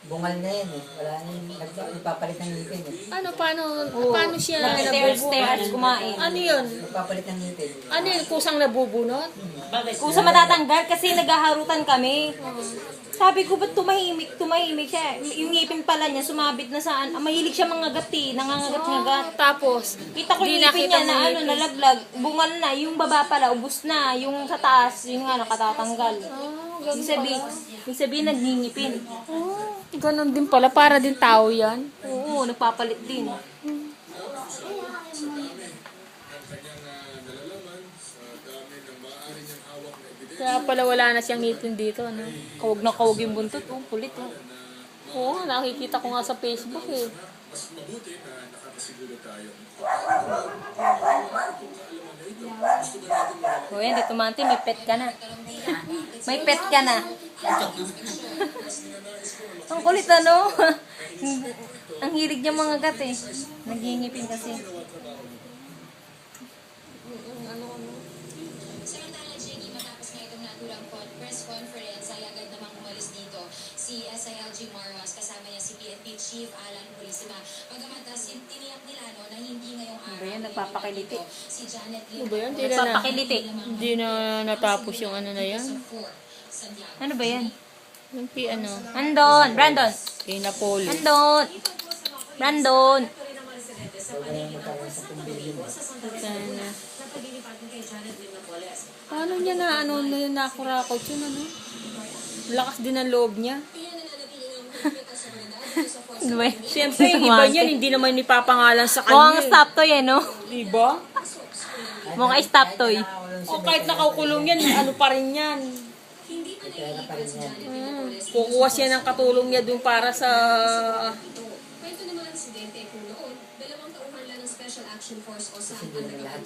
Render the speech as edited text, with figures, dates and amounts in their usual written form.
bungal na yan eh. Wala na yung nagpapalit ng ngipin eh. Paano siya Nag-stairs kumain. Ano yun? Nagpapalit ng ngipin. Ano yun? Kusang nabubunot? Kung sa matatanggal kasi naghaharutan kami. Sabi ko, ba't tumahimik? Tumahimik siya. Yung ngipin pala niya, sumabit na saan. Mahilig siya mangagat eh. Nangangagat-ngagat. Tapos, Kita ko di yung ngipin nakita niya na mo ano, nalaglag. Bungal na. Yung baba pala, ubus na. Yung sa taas, yung ano, katatanggal. Ibig sabihin, nagngingipin. Ganon din pala. Para din tao yan. Oo, nagpapalit din. Kaya pala wala na siyang ngipin dito. Ano? Kawag na kawag yung buntot. Oh, kulit oh. Oo, nakikita ko nga sa Facebook eh. O yan, dito manti, may pet ka na. May pet ka na. Ang kulit ano? Ang hilig niya mga gat eh. Nagingipin kasi. Samantala, Jenny, matapos nga itong naturang press conference, ay agad namang umalis dito si SILG Marwas, kasama niya si PNP Chief Alan Purisima. Bagamat tiniyak nila na hindi ngayong araw. Ano ba yan? Nagpapakiliti. Si Janet Ano ba yan? Nagpapakiliti. Hindi na natapos yung ano na yan. Ano ba yan? Yung ano, Andon! Brandon! kay Napoli. Andon! Brandon! Sana. Paano niya na ano na yun nakurakot yun ano? Lakas din ang loob niya. Ano ba yan? Siyempre, yung iba niyan, hindi naman ipapangalan sa Mukhang kanya. stop toy eh, no? Diba? Mukhang stop toy. O kahit nakakulong yan, ano pa rin yan. Kaya na pa rin yan. Kukuha siya ng katulong niya dun para sa... Kwento ng mga aksidente kung noon, 2 tauhan lang ng Special Action Force o SAM Hindi na lahat